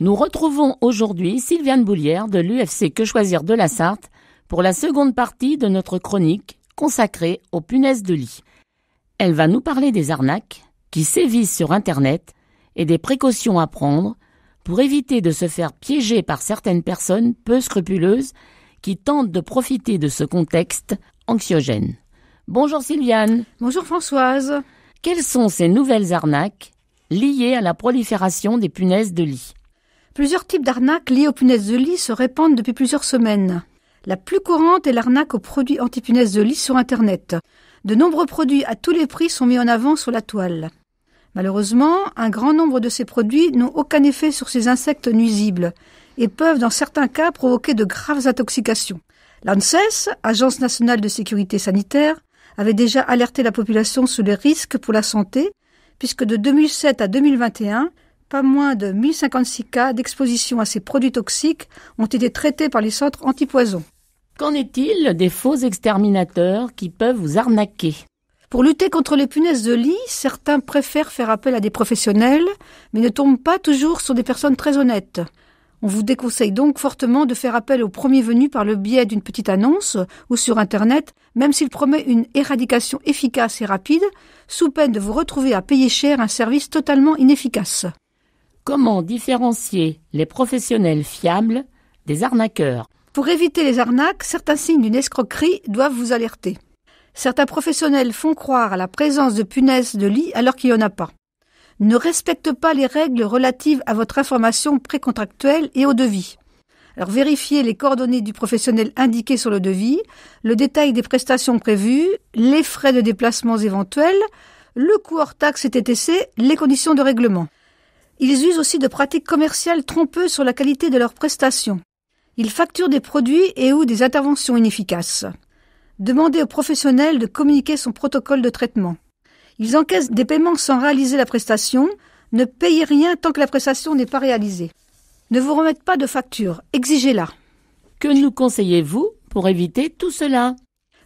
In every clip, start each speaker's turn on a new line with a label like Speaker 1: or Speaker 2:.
Speaker 1: Nous retrouvons aujourd'hui Sylviane Boulière de l'UFC Que Choisir de la Sarthe pour la seconde partie de notre chronique consacrée aux punaises de lit. Elle va nous parler des arnaques qui sévissent sur Internet et des précautions à prendre pour éviter de se faire piéger par certaines personnes peu scrupuleuses qui tentent de profiter de ce contexte anxiogène. Bonjour Sylviane.
Speaker 2: Bonjour Françoise.
Speaker 1: Quelles sont ces nouvelles arnaques liées à la prolifération des punaises de lit?
Speaker 2: Plusieurs types d'arnaques liées aux punaises de lit se répandent depuis plusieurs semaines. La plus courante est l'arnaque aux produits anti-punaises de lit sur Internet. De nombreux produits à tous les prix sont mis en avant sur la toile. Malheureusement, un grand nombre de ces produits n'ont aucun effet sur ces insectes nuisibles et peuvent dans certains cas provoquer de graves intoxications. L'ANSES, Agence nationale de sécurité sanitaire, avait déjà alerté la population sur les risques pour la santé, puisque de 2007 à 2021, pas moins de 1056 cas d'exposition à ces produits toxiques ont été traités par les centres antipoison.
Speaker 1: Qu'en est-il des faux exterminateurs qui peuvent vous arnaquer?
Speaker 2: Pour lutter contre les punaises de lit, certains préfèrent faire appel à des professionnels, mais ne tombent pas toujours sur des personnes très honnêtes. On vous déconseille donc fortement de faire appel au premier venu par le biais d'une petite annonce ou sur Internet, même s'il promet une éradication efficace et rapide, sous peine de vous retrouver à payer cher un service totalement inefficace.
Speaker 1: Comment différencier les professionnels fiables des arnaqueurs?
Speaker 2: Pour éviter les arnaques, certains signes d'une escroquerie doivent vous alerter. Certains professionnels font croire à la présence de punaises de lit alors qu'il n'y en a pas. Ne respectent pas les règles relatives à votre information précontractuelle et au devis. Alors vérifiez les coordonnées du professionnel indiquées sur le devis, le détail des prestations prévues, les frais de déplacement éventuels, le coût hors taxe et TTC, les conditions de règlement. Ils usent aussi de pratiques commerciales trompeuses sur la qualité de leurs prestations. Ils facturent des produits et ou des interventions inefficaces. Demandez au professionnel de communiquer son protocole de traitement. Ils encaissent des paiements sans réaliser la prestation. Ne payez rien tant que la prestation n'est pas réalisée. Ne vous remettez pas de facture, exigez-la.
Speaker 1: Que nous conseillez-vous pour éviter tout cela?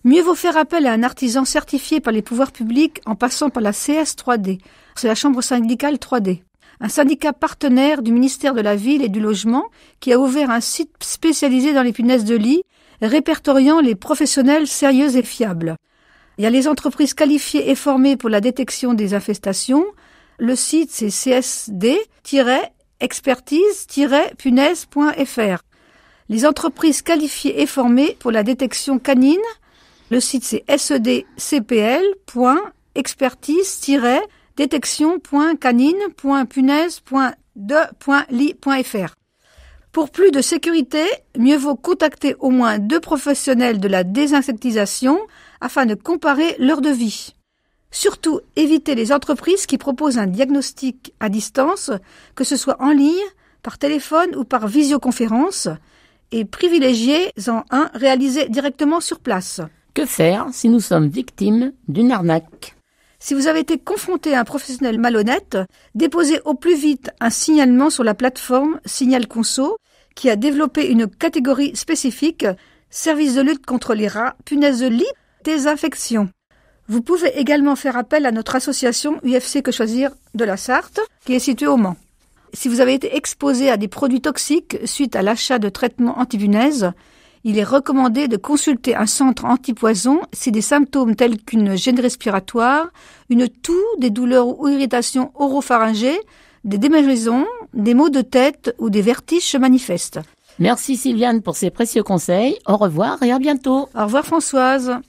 Speaker 2: Mieux vaut faire appel à un artisan certifié par les pouvoirs publics en passant par la CS3D. C'est la chambre syndicale 3D. Un syndicat partenaire du ministère de la Ville et du Logement qui a ouvert un site spécialisé dans les punaises de lit, répertoriant les professionnels sérieux et fiables. Il y a les entreprises qualifiées et formées pour la détection des infestations. Le site, c'est csd-expertise-punaise.fr. Les entreprises qualifiées et formées pour la détection canine. Le site, c'est sedc.expertise-détection.canine.punaise.de.lit.fr. Pour plus de sécurité, mieux vaut contacter au moins 2 professionnels de la désinsectisation afin de comparer leur devis. Surtout, évitez les entreprises qui proposent un diagnostic à distance, que ce soit en ligne, par téléphone ou par visioconférence, et privilégiez-en un réalisé directement sur place.
Speaker 1: Que faire si nous sommes victimes d'une arnaque?
Speaker 2: Si vous avez été confronté à un professionnel malhonnête, déposez au plus vite un signalement sur la plateforme Signal Conso, qui a développé une catégorie spécifique, service de lutte contre les rats, punaises de lit, désinfection. Vous pouvez également faire appel à notre association UFC Que Choisir de la Sarthe, qui est située au Mans. Si vous avez été exposé à des produits toxiques suite à l'achat de traitements anti-punaises, il est recommandé de consulter un centre antipoison si des symptômes tels qu'une gêne respiratoire, une toux, des douleurs ou irritations oropharyngées, des démangeaisons, des maux de tête ou des vertiges se manifestent.
Speaker 1: Merci Sylviane pour ces précieux conseils. Au revoir et à bientôt.
Speaker 2: Au revoir Françoise.